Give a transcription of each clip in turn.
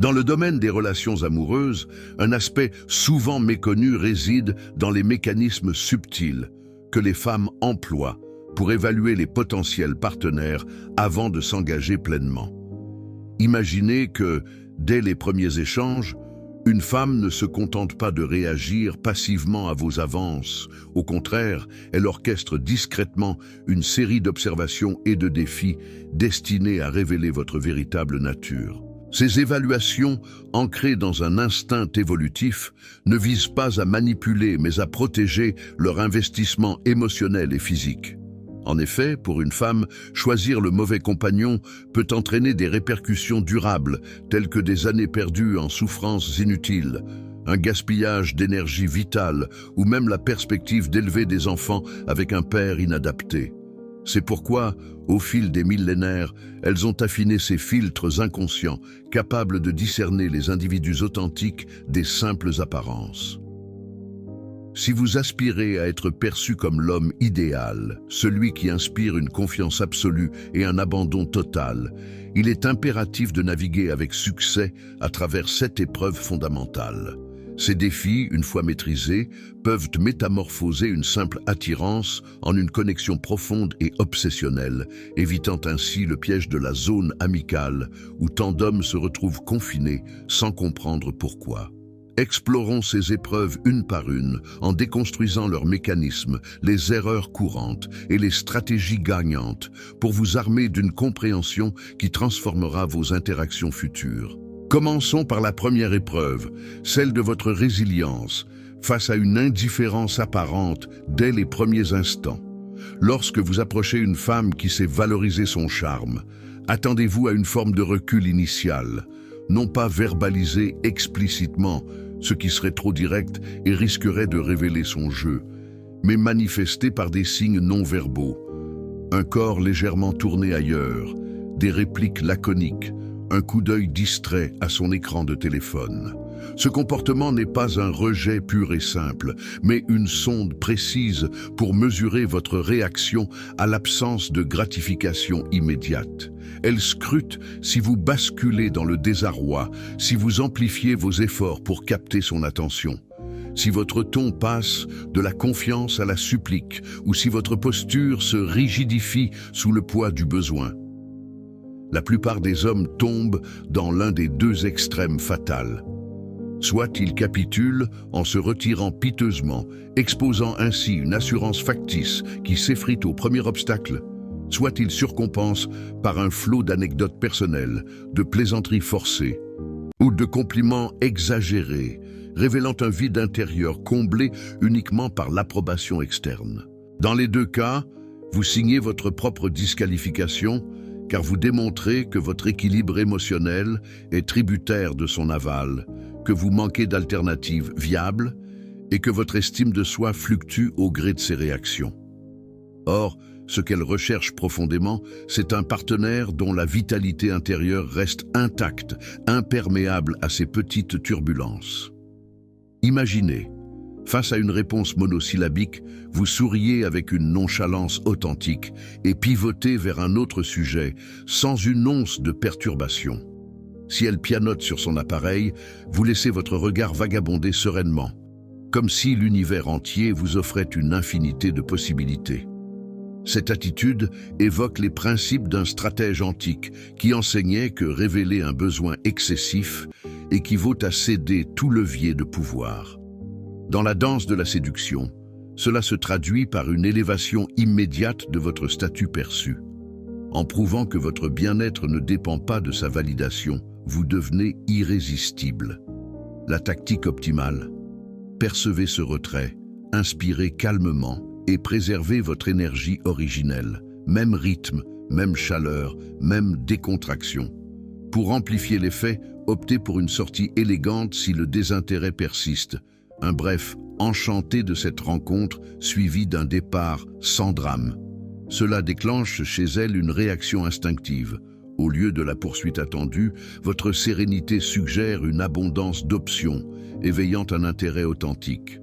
Dans le domaine des relations amoureuses, un aspect souvent méconnu réside dans les mécanismes subtils que les femmes emploient pour évaluer les potentiels partenaires avant de s'engager pleinement. Imaginez que, dès les premiers échanges, une femme ne se contente pas de réagir passivement à vos avances. Au contraire, elle orchestre discrètement une série d'observations et de défis destinés à révéler votre véritable nature. Ces évaluations, ancrées dans un instinct évolutif, ne visent pas à manipuler mais à protéger leur investissement émotionnel et physique. En effet, pour une femme, choisir le mauvais compagnon peut entraîner des répercussions durables, telles que des années perdues en souffrances inutiles, un gaspillage d'énergie vitale ou même la perspective d'élever des enfants avec un père inadapté. C'est pourquoi, au fil des millénaires, elles ont affiné ces filtres inconscients, capables de discerner les individus authentiques des simples apparences. Si vous aspirez à être perçu comme l'homme idéal, celui qui inspire une confiance absolue et un abandon total, il est impératif de naviguer avec succès à travers 7 épreuves fondamentales. Ces défis, une fois maîtrisés, peuvent métamorphoser une simple attirance en une connexion profonde et obsessionnelle, évitant ainsi le piège de la zone amicale où tant d'hommes se retrouvent confinés sans comprendre pourquoi. Explorons ces épreuves une par une, en déconstruisant leurs mécanismes, les erreurs courantes et les stratégies gagnantes, pour vous armer d'une compréhension qui transformera vos interactions futures. Commençons par la première épreuve, celle de votre résilience, face à une indifférence apparente dès les premiers instants. Lorsque vous approchez une femme qui sait valoriser son charme, attendez-vous à une forme de recul initial, non pas verbalisé explicitement, ce qui serait trop direct et risquerait de révéler son jeu, mais manifesté par des signes non-verbaux. Un corps légèrement tourné ailleurs, des répliques laconiques, un coup d'œil distrait à son écran de téléphone. Ce comportement n'est pas un rejet pur et simple, mais une sonde précise pour mesurer votre réaction à l'absence de gratification immédiate. Elle scrute si vous basculez dans le désarroi, si vous amplifiez vos efforts pour capter son attention, si votre ton passe de la confiance à la supplique, ou si votre posture se rigidifie sous le poids du besoin. La plupart des hommes tombent dans l'un des 2 extrêmes fatals. Soit ils capitulent en se retirant piteusement, exposant ainsi une assurance factice qui s'effrite au premier obstacle, soit ils surcompensent par un flot d'anecdotes personnelles, de plaisanteries forcées ou de compliments exagérés, révélant un vide intérieur comblé uniquement par l'approbation externe. Dans les 2 cas, vous signez votre propre disqualification, car vous démontrez que votre équilibre émotionnel est tributaire de son aval, que vous manquez d'alternatives viables et que votre estime de soi fluctue au gré de ses réactions. Or, ce qu'elle recherche profondément, c'est un partenaire dont la vitalité intérieure reste intacte, imperméable à ces petites turbulences. Imaginez, face à une réponse monosyllabique, vous souriez avec une nonchalance authentique et pivotez vers un autre sujet, sans une once de perturbation. Si elle pianote sur son appareil, vous laissez votre regard vagabonder sereinement, comme si l'univers entier vous offrait une infinité de possibilités. Cette attitude évoque les principes d'un stratège antique qui enseignait que révéler un besoin excessif équivaut à céder tout levier de pouvoir. Dans la danse de la séduction, cela se traduit par une élévation immédiate de votre statut perçu. En prouvant que votre bien-être ne dépend pas de sa validation, vous devenez irrésistible. La tactique optimale: percevez ce retrait, inspirez calmement et préservez votre énergie originelle, même rythme, même chaleur, même décontraction. Pour amplifier l'effet, optez pour une sortie élégante si le désintérêt persiste. Un bref « enchanté de cette rencontre » suivi d'un départ sans drame. Cela déclenche chez elle une réaction instinctive. Au lieu de la poursuite attendue, votre sérénité suggère une abondance d'options, éveillant un intérêt authentique.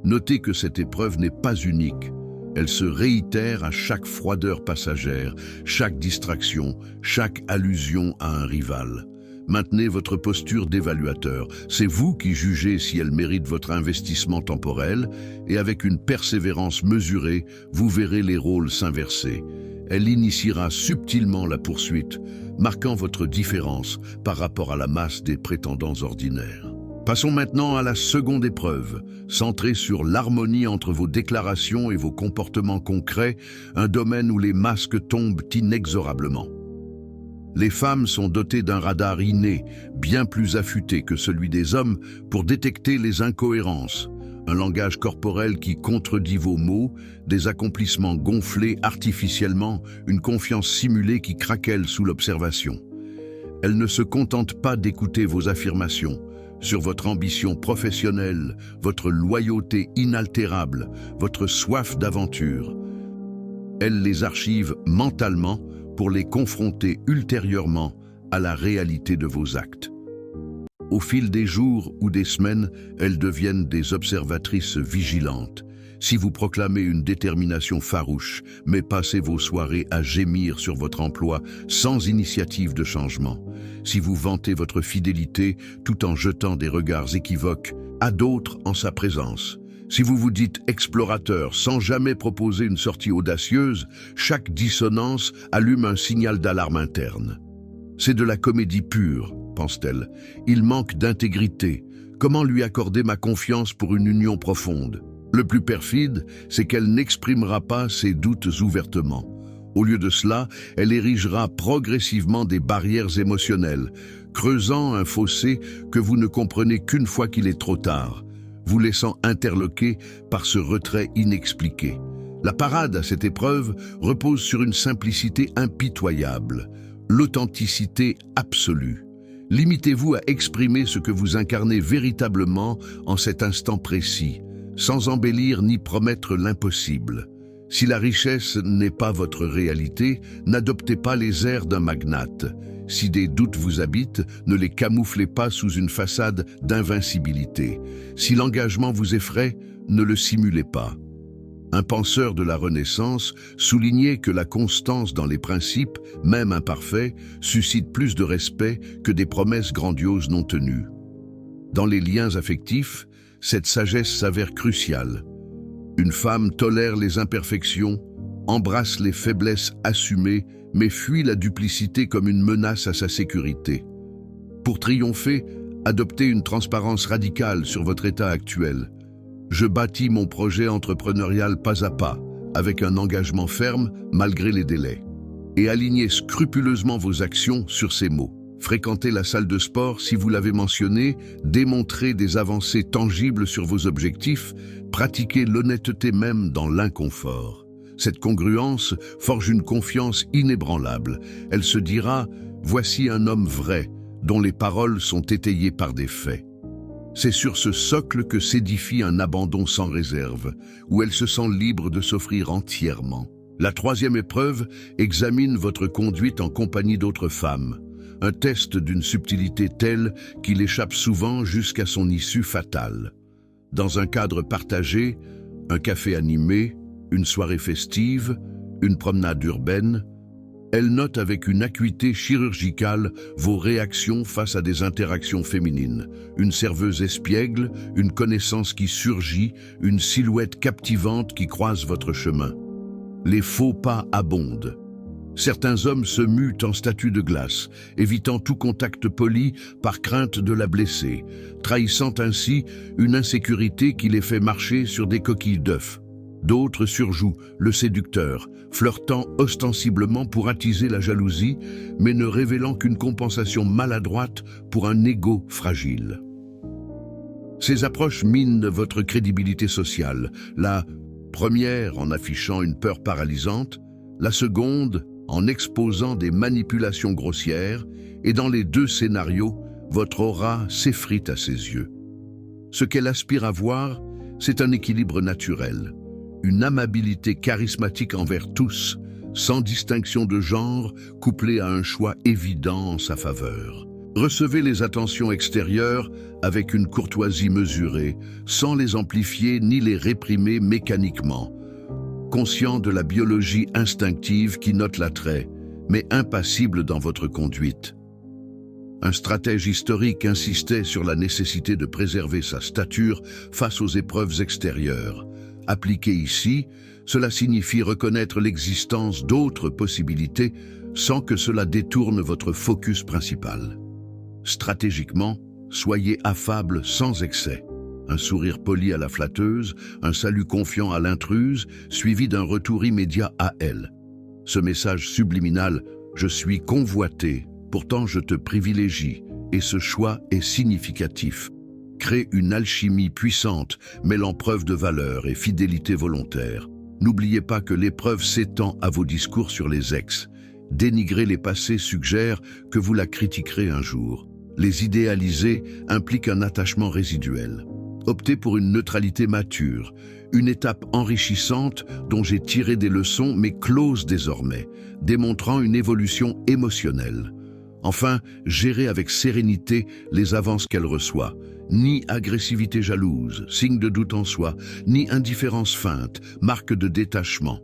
Notez que cette épreuve n'est pas unique. Elle se réitère à chaque froideur passagère, chaque distraction, chaque allusion à un rival. Maintenez votre posture d'évaluateur. C'est vous qui jugez si elle mérite votre investissement temporel et avec une persévérance mesurée, vous verrez les rôles s'inverser. Elle initiera subtilement la poursuite, marquant votre différence par rapport à la masse des prétendants ordinaires. Passons maintenant à la seconde épreuve, centrée sur l'harmonie entre vos déclarations et vos comportements concrets, un domaine où les masques tombent inexorablement. Les femmes sont dotées d'un radar inné, bien plus affûté que celui des hommes, pour détecter les incohérences. Un langage corporel qui contredit vos mots, des accomplissements gonflés artificiellement, une confiance simulée qui craquelle sous l'observation. Elles ne se contentent pas d'écouter vos affirmations sur votre ambition professionnelle, votre loyauté inaltérable, votre soif d'aventure. Elles les archivent mentalement pour les confronter ultérieurement à la réalité de vos actes. Au fil des jours ou des semaines, elles deviennent des observatrices vigilantes. Si vous proclamez une détermination farouche, mais passez vos soirées à gémir sur votre emploi sans initiative de changement, si vous vantez votre fidélité tout en jetant des regards équivoques à d'autres en sa présence, si vous vous dites explorateur sans jamais proposer une sortie audacieuse, chaque dissonance allume un signal d'alarme interne. C'est de la comédie pure, pense-t-elle. Il manque d'intégrité. Comment lui accorder ma confiance pour une union profonde? Le plus perfide, c'est qu'elle n'exprimera pas ses doutes ouvertement. Au lieu de cela, elle érigera progressivement des barrières émotionnelles, creusant un fossé que vous ne comprenez qu'une fois qu'il est trop tard, vous laissant interloqué par ce retrait inexpliqué. La parade à cette épreuve repose sur une simplicité impitoyable, l'authenticité absolue. Limitez-vous à exprimer ce que vous incarnez véritablement en cet instant précis, sans embellir ni promettre l'impossible. Si la richesse n'est pas votre réalité, n'adoptez pas les airs d'un magnate. Si des doutes vous habitent, ne les camouflez pas sous une façade d'invincibilité. Si l'engagement vous effraie, ne le simulez pas. Un penseur de la Renaissance soulignait que la constance dans les principes, même imparfaits, suscite plus de respect que des promesses grandioses non tenues. Dans les liens affectifs, cette sagesse s'avère cruciale. Une femme tolère les imperfections, embrasse les faiblesses assumées, mais fuit la duplicité comme une menace à sa sécurité. Pour triompher, adoptez une transparence radicale sur votre état actuel. Je bâtis mon projet entrepreneurial pas à pas, avec un engagement ferme malgré les délais. Et alignez scrupuleusement vos actions sur ces mots. Fréquentez la salle de sport si vous l'avez mentionné, démontrez des avancées tangibles sur vos objectifs, pratiquez l'honnêteté même dans l'inconfort. Cette congruence forge une confiance inébranlable. Elle se dira « Voici un homme vrai, dont les paroles sont étayées par des faits ». C'est sur ce socle que s'édifie un abandon sans réserve, où elle se sent libre de s'offrir entièrement. La troisième épreuve examine votre conduite en compagnie d'autres femmes. Un test d'une subtilité telle qu'il échappe souvent jusqu'à son issue fatale. Dans un cadre partagé, un café animé, une soirée festive, une promenade urbaine, elle note avec une acuité chirurgicale vos réactions face à des interactions féminines. Une serveuse espiègle, une connaissance qui surgit, une silhouette captivante qui croise votre chemin. Les faux pas abondent. Certains hommes se muent en statue de glace, évitant tout contact poli par crainte de la blesser, trahissant ainsi une insécurité qui les fait marcher sur des coquilles d'œufs. D'autres surjouent le séducteur, flirtant ostensiblement pour attiser la jalousie, mais ne révélant qu'une compensation maladroite pour un ego fragile. Ces approches minent votre crédibilité sociale, la première en affichant une peur paralysante, la seconde en exposant des manipulations grossières, et dans les deux scénarios, votre aura s'effrite à ses yeux. Ce qu'elle aspire à voir, c'est un équilibre naturel, une amabilité charismatique envers tous, sans distinction de genre, couplée à un choix évident en sa faveur. Recevez les attentions extérieures avec une courtoisie mesurée, sans les amplifier ni les réprimer mécaniquement. Conscient de la biologie instinctive qui note l'attrait, mais impassible dans votre conduite. Un stratège historique insistait sur la nécessité de préserver sa stature face aux épreuves extérieures. Appliqué ici, cela signifie reconnaître l'existence d'autres possibilités sans que cela détourne votre focus principal. Stratégiquement, soyez affable sans excès. Un sourire poli à la flatteuse, un salut confiant à l'intruse, suivi d'un retour immédiat à elle. Ce message subliminal « Je suis convoité, pourtant je te privilégie » et ce choix est significatif. Crée une alchimie puissante, mêlant preuve de valeur et fidélité volontaire. N'oubliez pas que l'épreuve s'étend à vos discours sur les ex. Dénigrer les passés suggère que vous la critiquerez un jour. Les idéaliser implique un attachement résiduel. Optez pour une neutralité mature, une étape enrichissante dont j'ai tiré des leçons mais close désormais, démontrant une évolution émotionnelle. Enfin, gérez avec sérénité les avances qu'elle reçoit. Ni agressivité jalouse, signe de doute en soi, ni indifférence feinte, marque de détachement.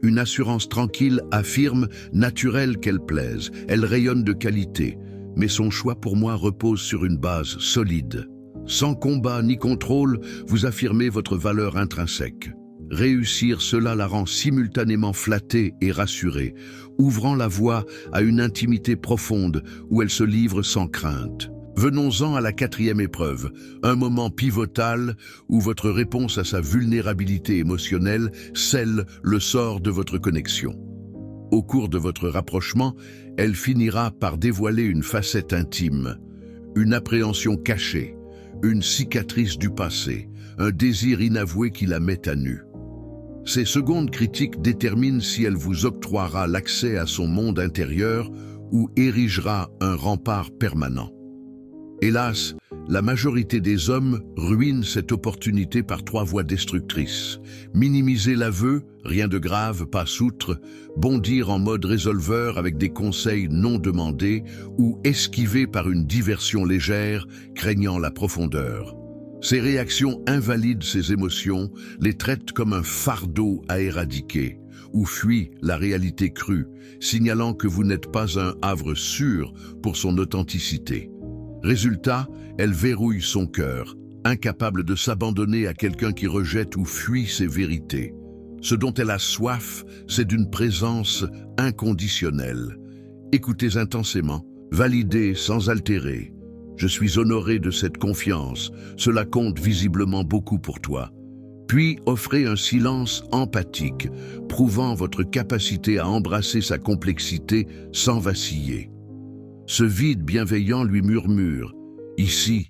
Une assurance tranquille affirme, naturelle qu'elle plaise, elle rayonne de qualité, mais son choix pour moi repose sur une base solide. Sans combat ni contrôle, vous affirmez votre valeur intrinsèque. Réussir cela la rend simultanément flattée et rassurée, ouvrant la voie à une intimité profonde où elle se livre sans crainte. Venons-en à la 4e épreuve, un moment pivotal où votre réponse à sa vulnérabilité émotionnelle scelle le sort de votre connexion. Au cours de votre rapprochement, elle finira par dévoiler une facette intime, une appréhension cachée, une cicatrice du passé, un désir inavoué qui la met à nu. Ces secondes critiques déterminent si elle vous octroiera l'accès à son monde intérieur ou érigera un rempart permanent. Hélas, la majorité des hommes ruinent cette opportunité par 3 voies destructrices. Minimiser l'aveu, rien de grave, passe outre, bondir en mode résolveur avec des conseils non demandés ou esquiver par une diversion légère, craignant la profondeur. Ces réactions invalident ces émotions, les traitent comme un fardeau à éradiquer, ou fuient la réalité crue, signalant que vous n'êtes pas un havre sûr pour son authenticité. Résultat, elle verrouille son cœur, incapable de s'abandonner à quelqu'un qui rejette ou fuit ses vérités. Ce dont elle a soif, c'est d'une présence inconditionnelle. Écoutez intensément, validez sans altérer. Je suis honoré de cette confiance, cela compte visiblement beaucoup pour toi. Puis offrez un silence empathique, prouvant votre capacité à embrasser sa complexité sans vaciller. Ce vide bienveillant lui murmure « Ici,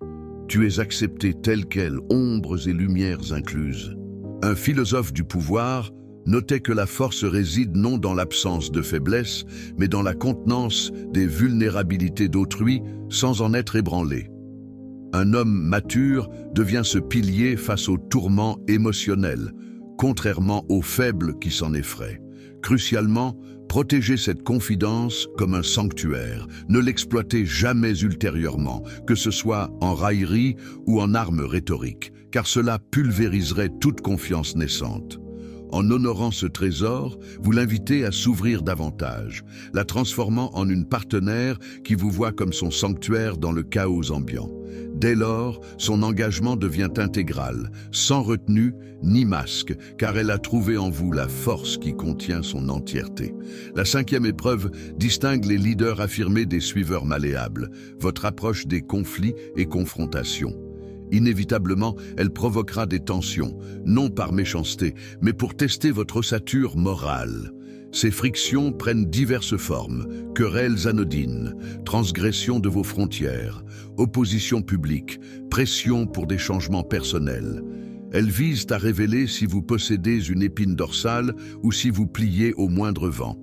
tu es accepté tel quel, ombres et lumières incluses. » Un philosophe du pouvoir notait que la force réside non dans l'absence de faiblesse, mais dans la contenance des vulnérabilités d'autrui sans en être ébranlé. Un homme mature devient ce pilier face aux tourments émotionnels, contrairement aux faibles qui s'en effraient. Crucialement, protégez cette confidence comme un sanctuaire. Ne l'exploitez jamais ultérieurement, que ce soit en raillerie ou en arme rhétorique, car cela pulvériserait toute confiance naissante. En honorant ce trésor, vous l'invitez à s'ouvrir davantage, la transformant en une partenaire qui vous voit comme son sanctuaire dans le chaos ambiant. Dès lors, son engagement devient intégral, sans retenue ni masque, car elle a trouvé en vous la force qui contient son entièreté. La 5e épreuve distingue les leaders affirmés des suiveurs malléables, votre approche des conflits et confrontations. Inévitablement, elle provoquera des tensions, non par méchanceté, mais pour tester votre ossature morale. Ces frictions prennent diverses formes, querelles anodines, transgression de vos frontières, opposition publique, pression pour des changements personnels. Elles visent à révéler si vous possédez une épine dorsale ou si vous pliez au moindre vent.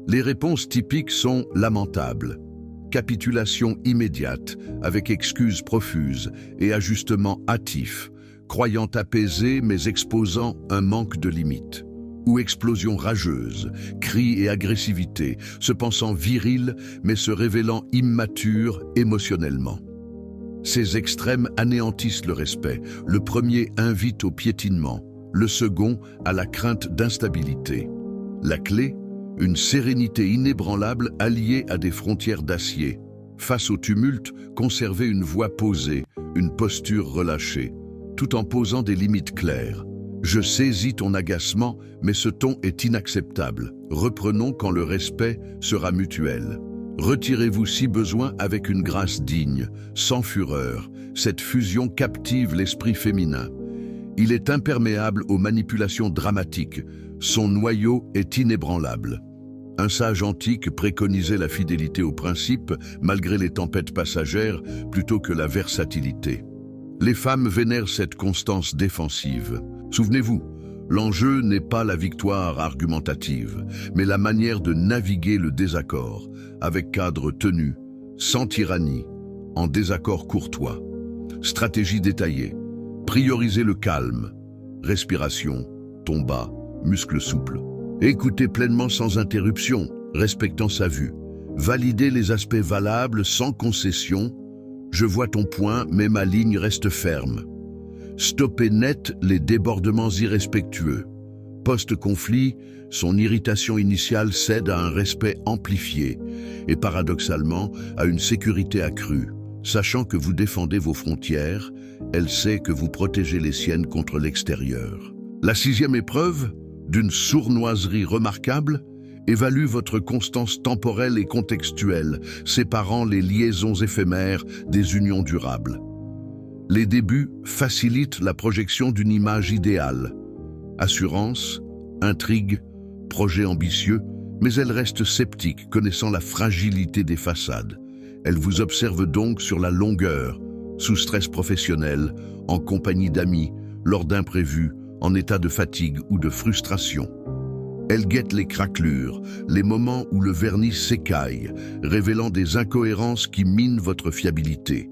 Les réponses typiques sont lamentables. Capitulation immédiate, avec excuses profuses et ajustement hâtif, croyant apaisé mais exposant un manque de limite. Ou explosion rageuse, cris et agressivité, se pensant viril mais se révélant immature émotionnellement. Ces extrêmes anéantissent le respect. Le premier invite au piétinement, le second à la crainte d'instabilité. La clé, une sérénité inébranlable alliée à des frontières d'acier. Face au tumulte, conservez une voix posée, une posture relâchée, tout en posant des limites claires. Je saisis ton agacement, mais ce ton est inacceptable. Reprenons quand le respect sera mutuel. Retirez-vous si besoin avec une grâce digne, sans fureur. Cette fusion captive l'esprit féminin. Il est imperméable aux manipulations dramatiques. Son noyau est inébranlable. Un sage antique préconisait la fidélité aux principes, malgré les tempêtes passagères, plutôt que la versatilité. Les femmes vénèrent cette constance défensive. Souvenez-vous, l'enjeu n'est pas la victoire argumentative, mais la manière de naviguer le désaccord, avec cadre tenu, sans tyrannie, en désaccord courtois. Stratégie détaillée. Priorisez le calme. Respiration, ton bas, muscles souples. Écoutez pleinement sans interruption, respectant sa vue. Validez les aspects valables sans concession. Je vois ton point, mais ma ligne reste ferme. Stoppez net les débordements irrespectueux. Post-conflit, son irritation initiale cède à un respect amplifié et paradoxalement à une sécurité accrue. Sachant que vous défendez vos frontières, elle sait que vous protégez les siennes contre l'extérieur. La 6e épreuve, d'une sournoiserie remarquable, évalue votre constance temporelle et contextuelle, séparant les liaisons éphémères des unions durables. Les débuts facilitent la projection d'une image idéale. Assurance, intrigue, projet ambitieux, mais elle reste sceptique, connaissant la fragilité des façades. Elle vous observe donc sur la longueur, sous stress professionnel, en compagnie d'amis, lors d'imprévus, en état de fatigue ou de frustration. Elle guette les craquelures, les moments où le vernis s'écaille, révélant des incohérences qui minent votre fiabilité.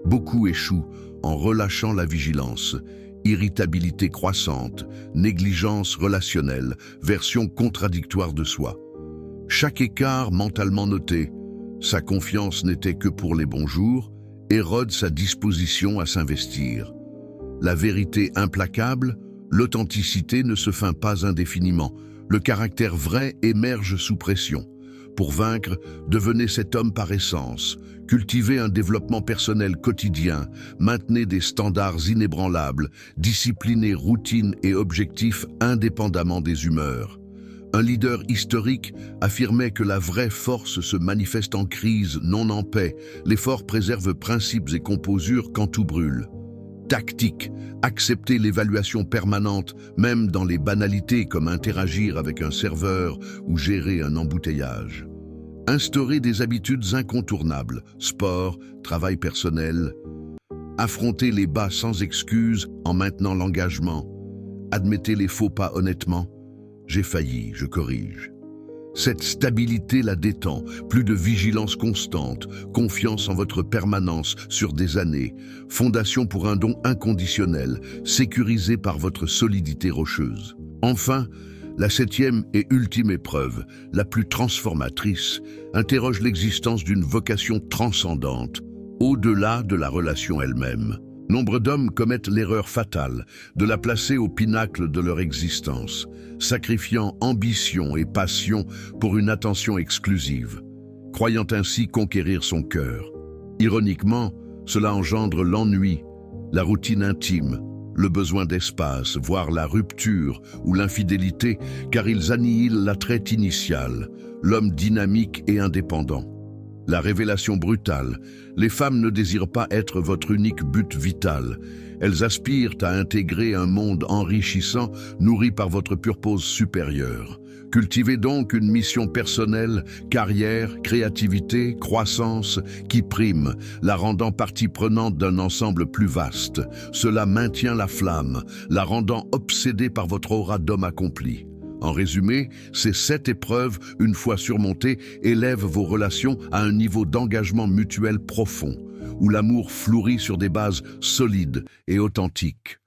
Beaucoup échouent en relâchant la vigilance, irritabilité croissante, négligence relationnelle, version contradictoire de soi. Chaque écart mentalement noté, sa confiance n'était que pour les bons jours, érode sa disposition à s'investir. La vérité implacable, l'authenticité ne se feint pas indéfiniment. Le caractère vrai émerge sous pression. Pour vaincre, devenez cet homme par essence. Cultivez un développement personnel quotidien. Maintenez des standards inébranlables. Disciplinez routine et objectifs indépendamment des humeurs. Un leader historique affirmait que la vraie force se manifeste en crise, non en paix. L'effort préserve principes et composures quand tout brûle. Tactique, accepter l'évaluation permanente, même dans les banalités comme interagir avec un serveur ou gérer un embouteillage. Instaurer des habitudes incontournables, sport, travail personnel. Affronter les bas sans excuse en maintenant l'engagement. Admettez les faux pas honnêtement. J'ai failli, je corrige. Cette stabilité la détend, plus de vigilance constante, confiance en votre permanence sur des années, fondation pour un don inconditionnel, sécurisé par votre solidité rocheuse. Enfin, la 7e et ultime épreuve, la plus transformatrice, interroge l'existence d'une vocation transcendante, au-delà de la relation elle-même. Nombre d'hommes commettent l'erreur fatale de la placer au pinacle de leur existence, sacrifiant ambition et passion pour une attention exclusive, croyant ainsi conquérir son cœur. Ironiquement, cela engendre l'ennui, la routine intime, le besoin d'espace, voire la rupture ou l'infidélité, car ils annihilent l'attrait initial, l'homme dynamique et indépendant. La révélation brutale, les femmes ne désirent pas être votre unique but vital. Elles aspirent à intégrer un monde enrichissant, nourri par votre purpose supérieure. Cultivez donc une mission personnelle, carrière, créativité, croissance, qui prime, la rendant partie prenante d'un ensemble plus vaste. Cela maintient la flamme, la rendant obsédée par votre aura d'homme accompli. En résumé, ces 7 épreuves, une fois surmontées, élèvent vos relations à un niveau d'engagement mutuel profond, où l'amour fleurit sur des bases solides et authentiques.